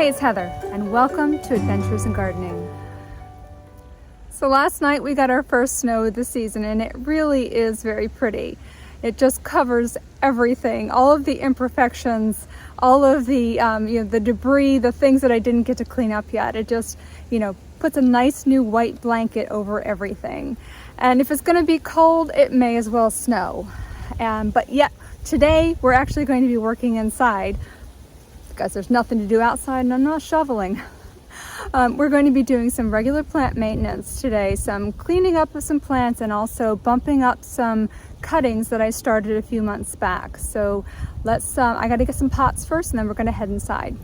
Hey, it's Heather, and welcome to Adventures in Gardening. So last night we got our first snow of the season, and it really is very pretty. It just covers everything, all of the imperfections, all of the the debris, the things that I didn't get to clean up yet. It just, puts a nice new white blanket over everything. And if it's going to be cold, it may as well snow. But yet today we're actually going to be working inside because there's nothing to do outside and I'm not shoveling. We're going to be doing some regular plant maintenance today, some cleaning up of some plants and also bumping up some cuttings that I started a few months back. So I got to get some pots first and then we're going to head inside.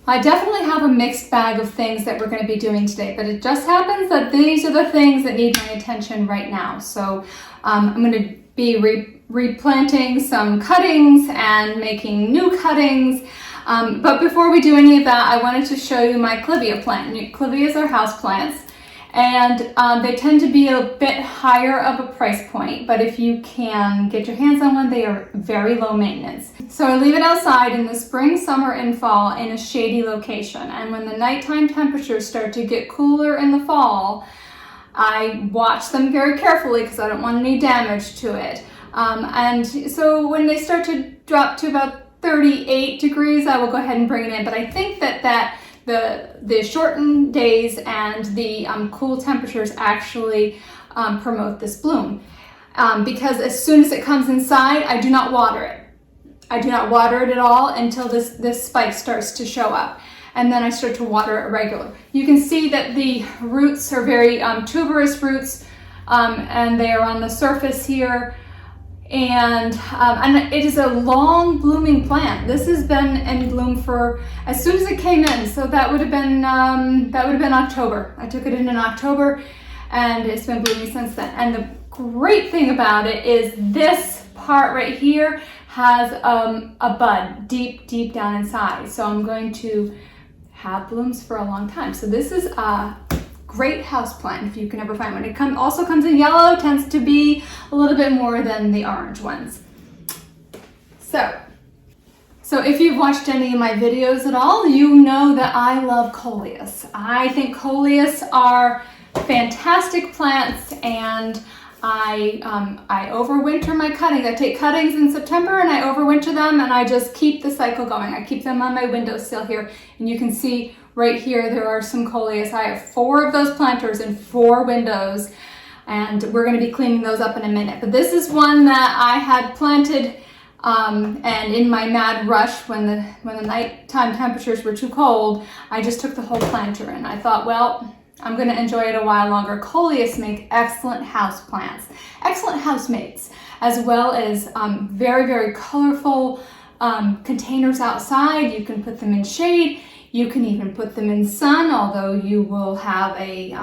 I definitely have a mixed bag of things that we're going to be doing today, but it just happens that these are the things that need my attention right now. So I'm going to be replanting some cuttings and making new cuttings. But before we do any of that, I wanted to show you my clivia plant. Clivias are house plants, and they tend to be a bit higher of a price point, but if you can get your hands on one, they are very low maintenance. So I leave it outside in the spring, summer, and fall in a shady location. And when the nighttime temperatures start to get cooler in the fall, I watch them very carefully because I don't want any damage to it. And so when they start to drop to about 38 degrees, I will go ahead and bring it in. But I think that the shortened days and the cool temperatures actually promote this bloom. Because as soon as it comes inside, I do not water it. I do not water it at all until this spike starts to show up. And then I start to water it regular. You can see that the roots are very tuberous roots, and they are on the surface here. And it is a long blooming plant. This has been in bloom for as soon as it came in. So that would have been October. I took it in October, and it's been blooming since then. And the great thing about it is this part right here has a bud deep down inside. So I'm going to have blooms for a long time. So this is a great house plant if you can ever find one. It also comes in yellow, tends to be a little bit more than the orange ones. So if you've watched any of my videos at all, you know that I love coleus. I think coleus are fantastic plants, and I overwinter my cuttings. I take cuttings in September and I overwinter them, and I just keep the cycle going. I keep them on my windowsill here, and you can see right here there are some coleus. I have 4 of those planters in 4 windows, and we're going to be cleaning those up in a minute. But this is one that I had planted, and in my mad rush when the nighttime temperatures were too cold, I just took the whole planter in. I thought, well, I'm going to enjoy it a while longer. Coleus make excellent house plants, excellent housemates, as well as very, very colorful containers outside. You can put them in shade. You can even put them in sun, although you will have a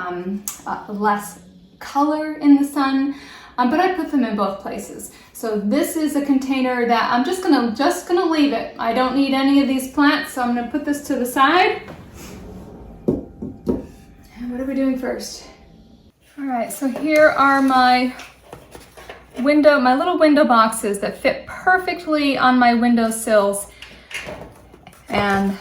less color in the sun. But I put them in both places. So this is a container that I'm just gonna leave it. I don't need any of these plants, so I'm gonna put this to the side. What are we doing first? All right, so here are my little window boxes that fit perfectly on my windowsills. And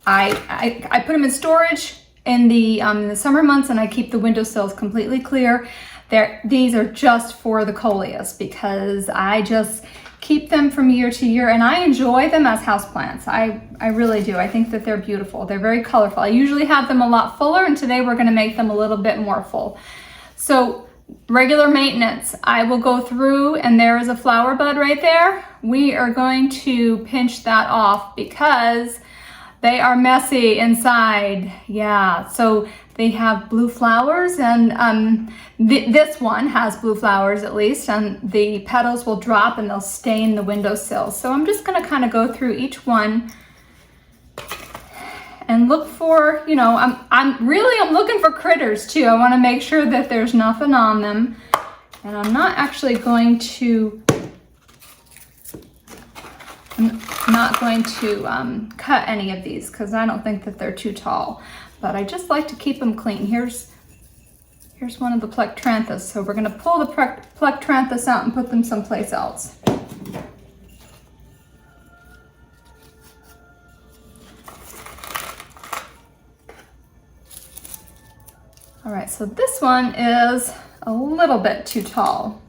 I put them in storage in the summer months, and I keep the windowsills completely clear. These are just for the coleus because I just keep them from year to year, and I enjoy them as houseplants. I really do. I think that they're beautiful. They're very colorful. I usually have them a lot fuller, and today we're going to make them a little bit more full. So regular maintenance, I will go through, and there is a flower bud right there. We are going to pinch that off because they are messy inside. Yeah, so they have blue flowers, and this one has blue flowers at least, and the petals will drop and they'll stain the windowsill. So I'm just gonna kind of go through each one and look for, you know, I'm looking for critters too. I want to make sure that there's nothing on them. And I'm not actually going to, cut any of these because I don't think that they're too tall. But I just like to keep them clean. Here's one of the plectranthus. So we're going to pull the plectranthus out and put them someplace else. All right, so this one is a little bit too tall.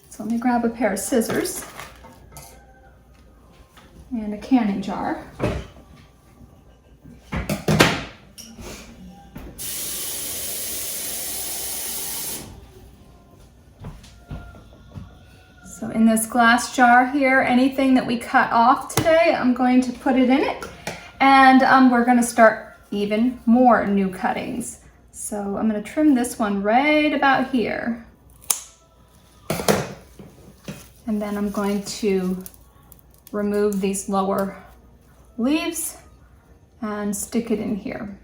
So let me grab a pair of scissors and a canning jar. So in this glass jar here, anything that we cut off today, I'm going to put it in it, and we're gonna start even more new cuttings. So I'm going to trim this one right about here. And then I'm going to remove these lower leaves and stick it in here.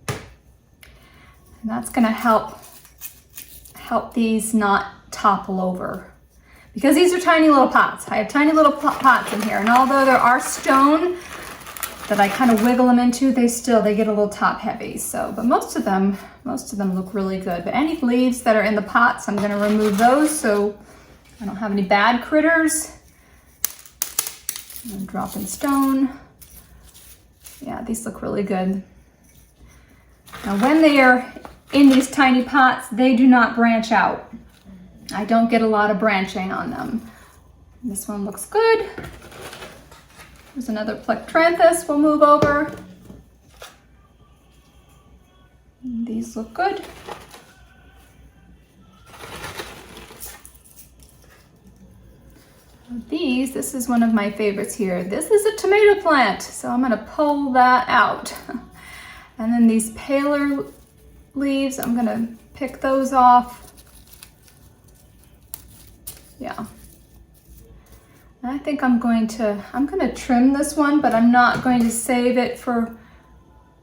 And that's going to help these not topple over. Because these are tiny little pots. I have tiny little pots in here, and although there are stone that I kind of wiggle them into, they get a little top heavy. So, but most of them look really good. But any leaves that are in the pots, I'm going to remove those so I don't have any bad critters. And drop in stone. Yeah, these look really good. Now, when they are in these tiny pots, they do not branch out. I don't get a lot of branching on them. This one looks good. There's another plectranthus we'll move over. These look good. This is one of my favorites here. This is a tomato plant, so I'm gonna pull that out. And then these paler leaves, I'm gonna pick those off. Yeah. And I think I'm gonna trim this one, but I'm not going to save it for,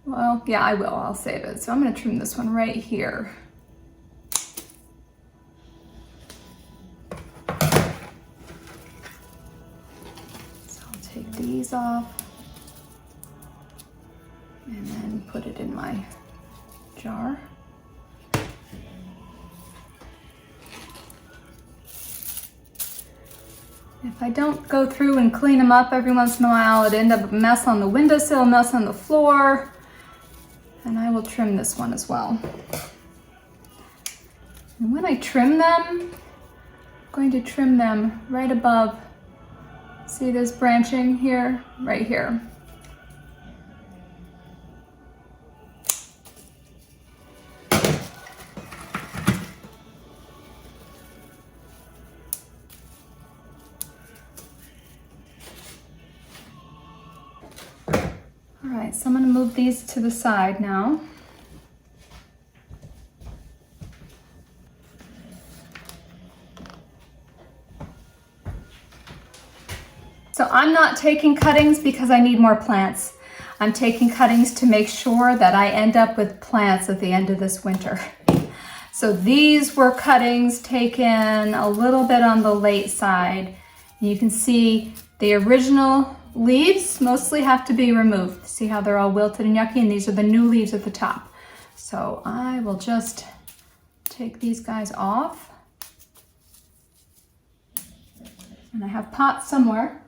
well, yeah, I will, I'll save it. So I'm gonna trim this one right here. So I'll take these off and then put it in my jar. If I don't go through and clean them up every once in a while, it'd end up a mess on the windowsill, a mess on the floor, and I will trim this one as well. And when I trim them, I'm going to trim them right above. See this branching here? Right here. So I'm going to move these to the side now. So I'm not taking cuttings because I need more plants. I'm taking cuttings to make sure that I end up with plants at the end of this winter. So these were cuttings taken a little bit on the late side. You can see the original leaves mostly have to be removed. See how they're all wilted and yucky, and these are the new leaves at the top. So I will just take these guys off. And I have pots somewhere.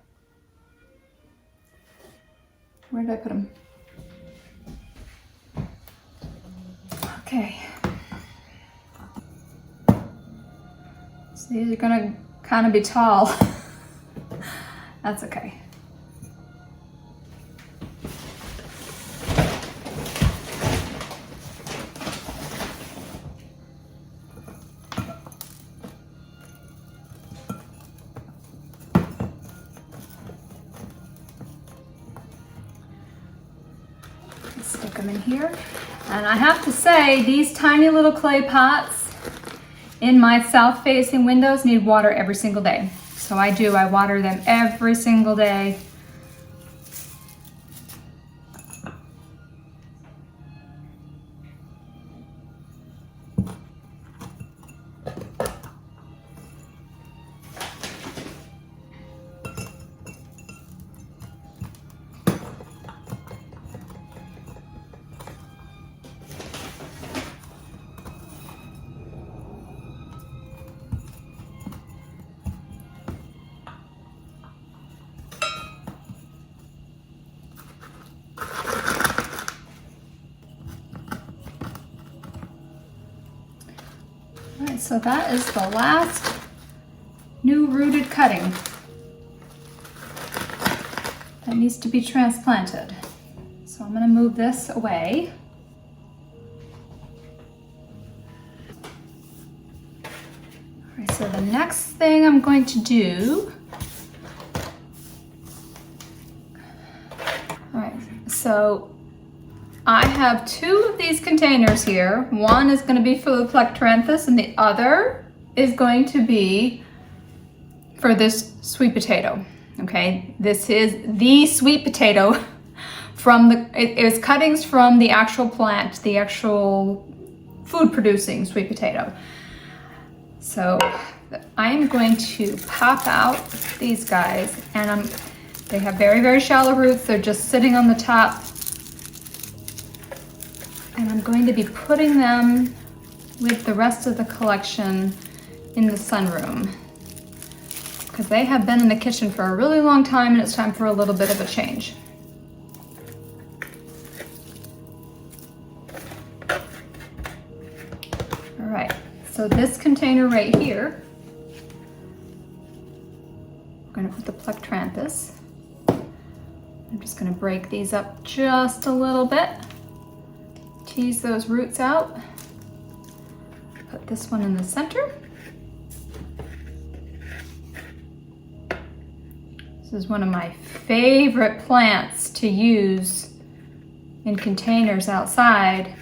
Where did I put them? Okay. So these are gonna kind of be tall. That's okay. Stick them in here. And I have to say, these tiny little clay pots in my south-facing windows need water every single day. So I do, I water them every single day. Alright, so that is the last new rooted cutting that needs to be transplanted. So I'm going to move this away. Alright, so the next thing I'm going to do, alright, so I have two of these containers here. One is going to be for the plectranthus and the other is going to be for this sweet potato. Okay, this is the sweet potato from it is cuttings from the actual plant, the actual food producing sweet potato. So I am going to pop out these guys, and they have very, very shallow roots. They're just sitting on the top. And I'm going to be putting them with the rest of the collection in the sunroom, because they have been in the kitchen for a really long time and it's time for a little bit of a change. All right, so this container right here, I'm going to put the plectranthus. I'm just going to break these up just a little bit. Tease those roots out. Put this one in the center. This is one of my favorite plants to use in containers outside.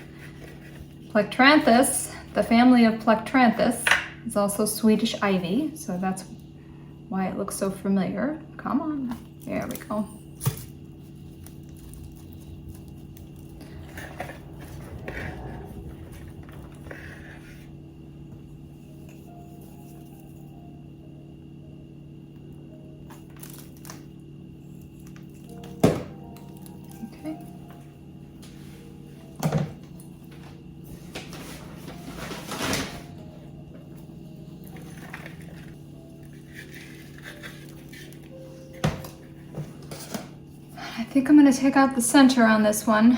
Plectranthus, the family of Plectranthus, is also Swedish ivy, so that's why it looks so familiar. Come on, there we go. I think I'm going to take out the center on this one.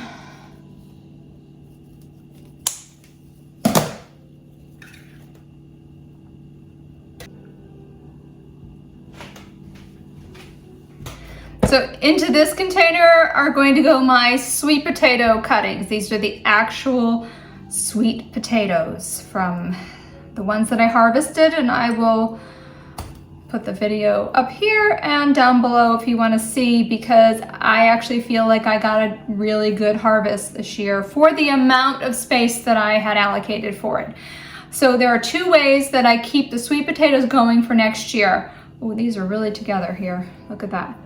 So into this container are going to go my sweet potato cuttings. These are the actual sweet potatoes from the ones that I harvested, and I will put the video up here and down below if you want to see, because I actually feel like I got a really good harvest this year for the amount of space that I had allocated for it. So there are two ways that I keep the sweet potatoes going for next year. Oh, these are really together here. Look at that.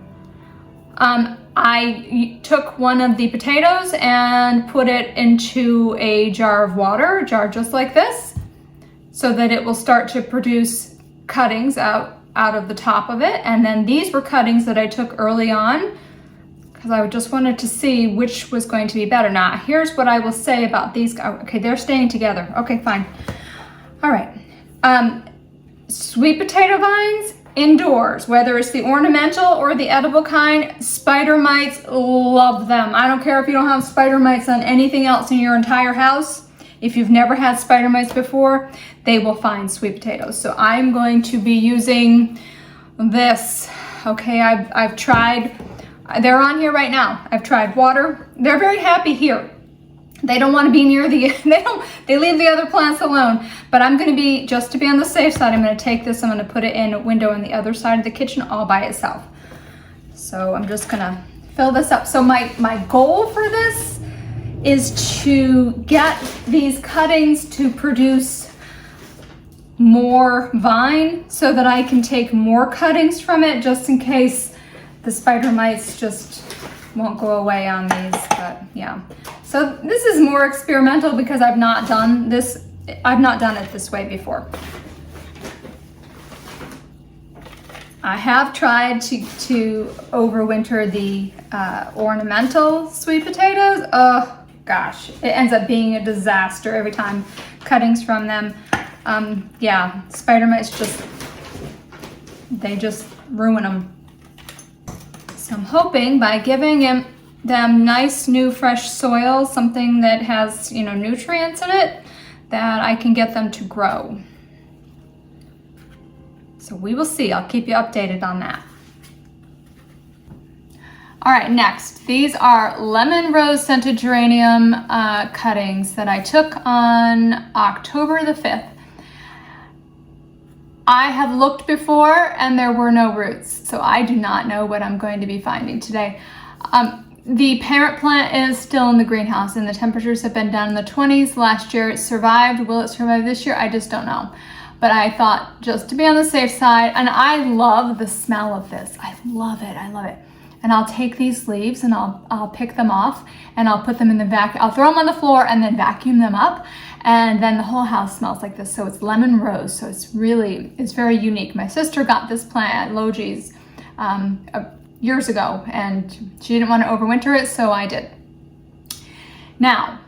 I took one of the potatoes and put it into a jar of water, a jar just like this, so that it will start to produce cuttings out of the top of it. And then these were cuttings that I took early on because I just wanted to see which was going to be better. Now, here's what I will say about these. Okay, they're staying together. Okay, fine. All right. Sweet potato vines indoors, whether it's the ornamental or the edible kind, spider mites love them. I don't care if you don't have spider mites on anything else in your entire house. If you've never had spider mites before, they will find sweet potatoes. So I'm going to be using this. Okay, I've tried, they're on here right now. I've tried water. They're very happy here. They don't want to be near the, they leave the other plants alone. But I'm going to be, just to be on the safe side, I'm going to take this, I'm going to put it in a window on the other side of the kitchen all by itself. So I'm just going to fill this up. So my goal for this is to get these cuttings to produce more vine so that I can take more cuttings from it, just in case the spider mites just won't go away on these. But yeah, so this is more experimental because I've not done this. I've not done it this way before. I have tried to overwinter the ornamental sweet potatoes. Oh gosh, it ends up being a disaster every time, cuttings from them. Yeah, spider mites they just ruin them. So I'm hoping by giving them nice new fresh soil, something that has, you know, nutrients in it, that I can get them to grow. So we will see. I'll keep you updated on that. All right, next, these are lemon rose scented geranium cuttings that I took on October the 5th. I have looked before and there were no roots, so I do not know what I'm going to be finding today. The parent plant is still in the greenhouse and the temperatures have been down in the 20s. Last year it survived. Will it survive this year? I just don't know. But I thought, just to be on the safe side, and I love the smell of this. I love it, I love it. And I'll take these leaves and I'll pick them off and I'll put them in the vacuum. I'll throw them on the floor and then vacuum them up. And then the whole house smells like this. So it's lemon rose. So it's very unique. My sister got this plant at Logi's years ago and she didn't want to overwinter it, so I did. Now,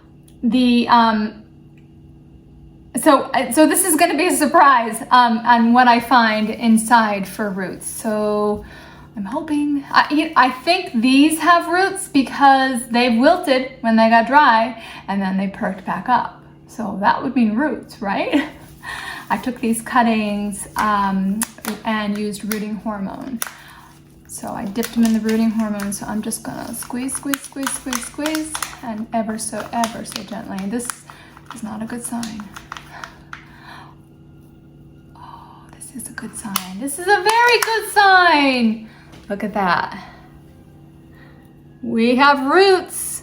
so this is going to be a surprise on what I find inside for roots. So I'm hoping, I think these have roots because they wilted when they got dry and then they perked back up. So that would mean roots, right? I took these cuttings and used rooting hormone. So I dipped them in the rooting hormone. So I'm just gonna squeeze, squeeze, squeeze, squeeze, squeeze, and ever so gently. This is not a good sign. Oh, this is a good sign. This is a very good sign. Look at that. We have roots.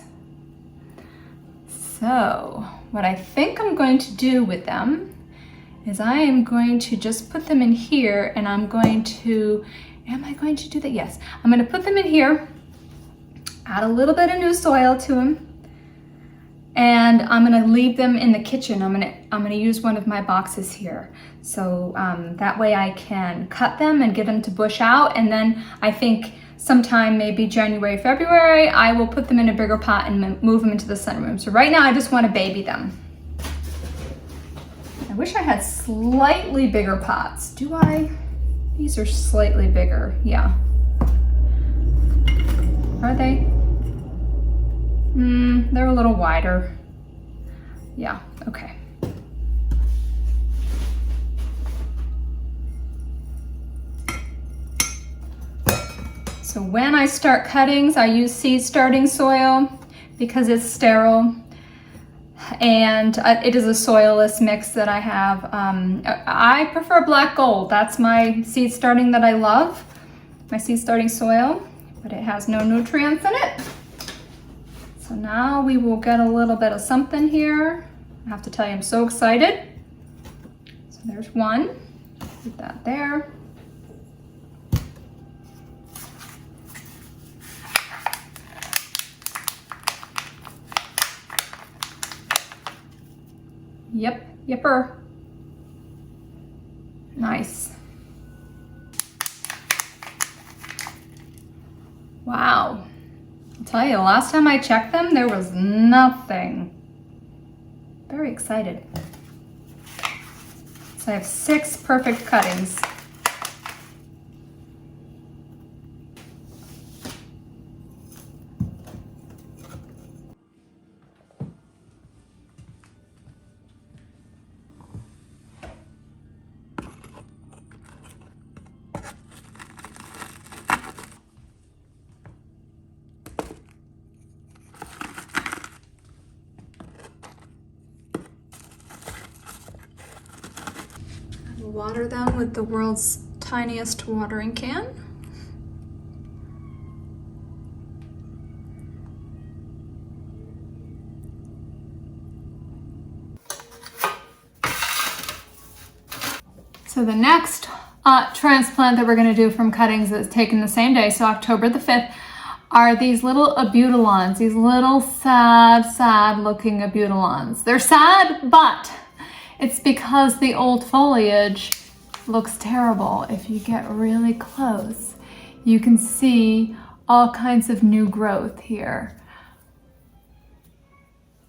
So what I think I'm going to do with them is I am going to just put them in here and I'm going to, am I going to do that? Yes. I'm going to put them in here, add a little bit of new soil to them, and I'm going to leave them in the kitchen. I'm going to use one of my boxes here. So that way I can cut them and get them to bush out. And then I think sometime maybe January, February, I will put them in a bigger pot and move them into the sunroom. So right now I just want to baby them. I wish I had slightly bigger pots. Do I? These are slightly bigger. Yeah. Are they? They're a little wider. Yeah, okay. So when I start cuttings, I use seed starting soil because it's sterile. And it is a soilless mix that I have. I prefer black gold. That's my seed starting that I love, my seed starting soil, but it has no nutrients in it. So now we will get a little bit of something here. I have to tell you, I'm so excited. So there's one, put that there. Yipper. Nice. Wow. I'll tell you, last time I checked them, there was nothing. Very excited. So I have 6 perfect cuttings. Water them with the world's tiniest watering can. So the next transplant that we're going to do from cuttings that's taken the same day, so October the 5th, are these little abutilons, these little sad looking abutilons. They're sad, but it's because the old foliage looks terrible. If you get really close, you can see all kinds of new growth here.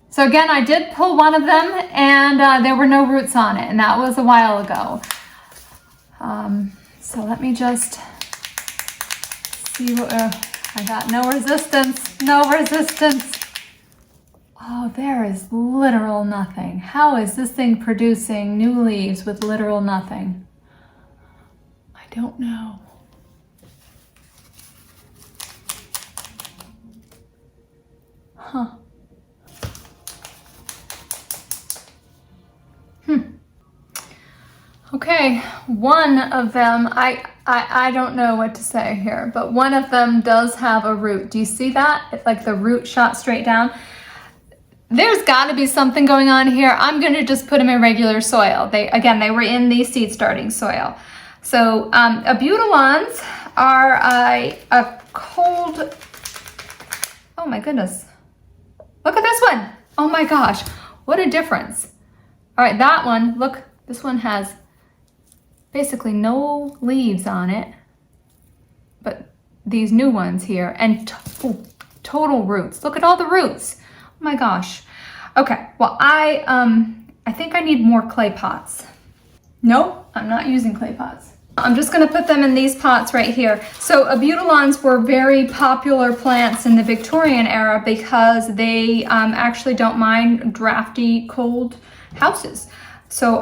So again, I did pull one of them and there were no roots on it, and that was a while ago. So let me just see what, I got no resistance, no resistance. Oh, there is literal nothing. How is this thing producing new leaves with literal nothing? I don't know. Huh. Okay, one of them, I don't know what to say here, but one of them does have a root. Do you see that? It's like the root shot straight down. There's got to be something going on here. I'm going to just put them in regular soil. They were in the seed starting soil. So abutilons are a cold, oh my goodness. Look at this one. Oh my gosh, what a difference. All right, that one, look, this one has basically no leaves on it, but these new ones here, and total roots. Look at all the roots. Oh my gosh. Okay, well, I think I need more clay pots. Nope, I'm not using clay pots. I'm just gonna put them in these pots right here. So abutilons were very popular plants in the Victorian era because they actually don't mind drafty, cold houses. So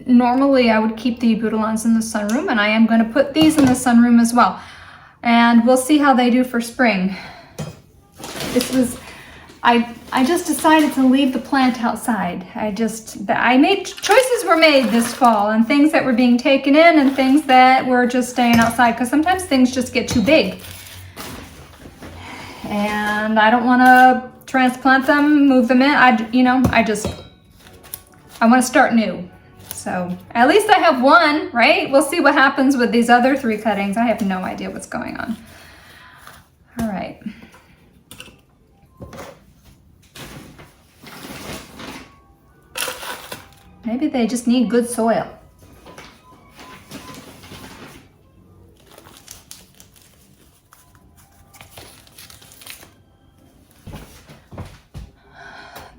normally I would keep the abutilons in the sunroom, and I am going to put these in the sunroom as well. And we'll see how they do for spring. I just decided to leave the plant outside. Choices were made this fall, and things that were being taken in and things that were just staying outside, because sometimes things just get too big. And I don't want to transplant them, move them in. I want to start new. So at least I have one, right? We'll see what happens with these other 3 cuttings. I have no idea what's going on. All right. Maybe they just need good soil.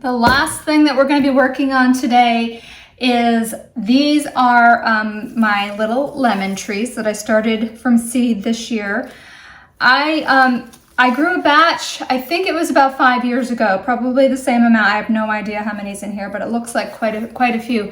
The last thing that we're going to be working on today is these are my little lemon trees that I started from seed this year. I grew a batch, I think it was about 5 years ago, probably the same amount. I have no idea how many's in here, but it looks like quite a few.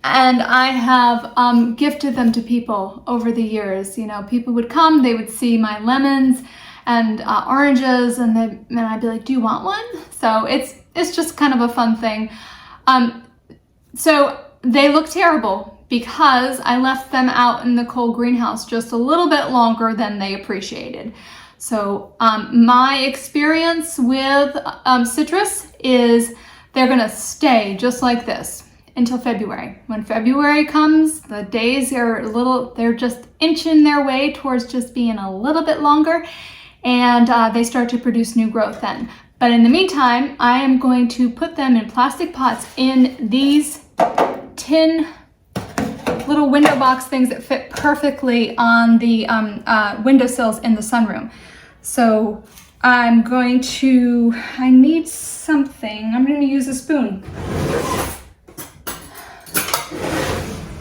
And I have gifted them to people over the years. You know, people would come, they would see my lemons and oranges, and I'd be like, do you want one? So it's just kind of a fun thing. So they look terrible because I left them out in the cold greenhouse just a little bit longer than they appreciated. So my experience with citrus is they're gonna stay just like this until February. When February comes, the days are they're just inching their way towards just being a little bit longer, and they start to produce new growth then. But in the meantime, I am going to put them in plastic pots in these tin little window box things that fit perfectly on the windowsills in the sunroom. So I need something. I'm going to use a spoon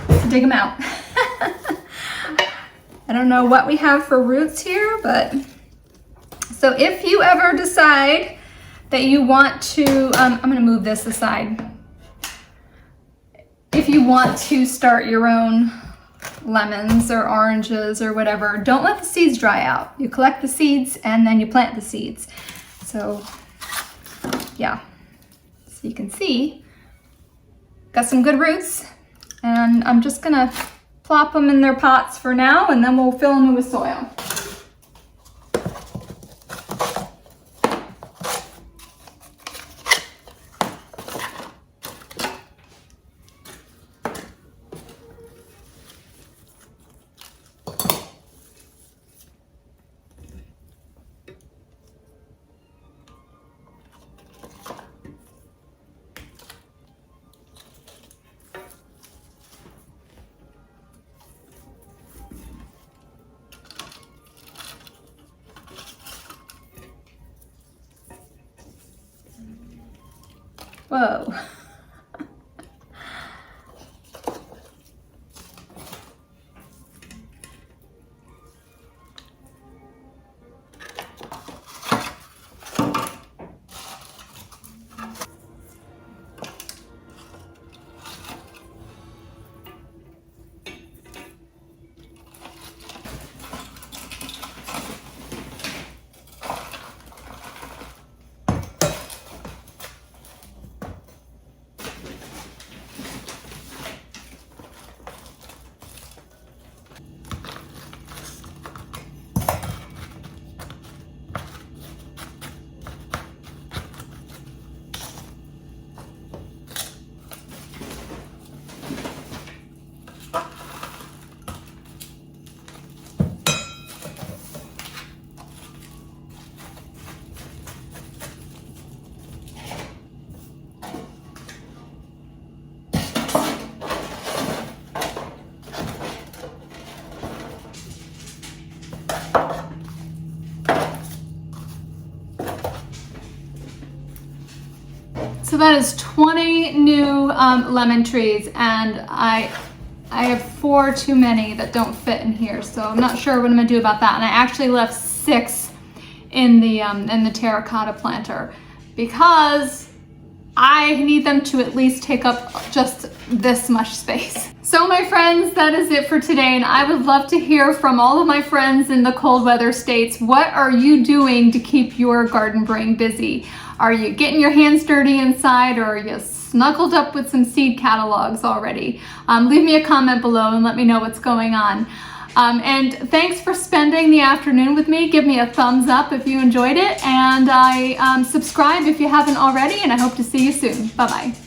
to dig them out. I don't know what we have for roots here, but so if you ever decide that you want to, I'm going to move this aside. If you want to start your own lemons or oranges or whatever, don't let the seeds dry out. You collect the seeds and then you plant the seeds. So yeah, so you can see, got some good roots, and I'm just gonna plop them in their pots for now, and then we'll fill them with soil. Whoa. So that is 20 new lemon trees, and I have 4 too many that don't fit in here, so I'm not sure what I'm gonna do about that. And I actually left 6 in the terracotta planter because I need them to at least take up just this much space. So my friends, that is it for today, and I would love to hear from all of my friends in the cold weather states. What are you doing to keep your garden brain busy? Are you getting your hands dirty inside, or are you snuggled up with some seed catalogs already? Leave me a comment below and let me know what's going on. And thanks for spending the afternoon with me. Give me a thumbs up if you enjoyed it, and subscribe if you haven't already, and I hope to see you soon. Bye-bye.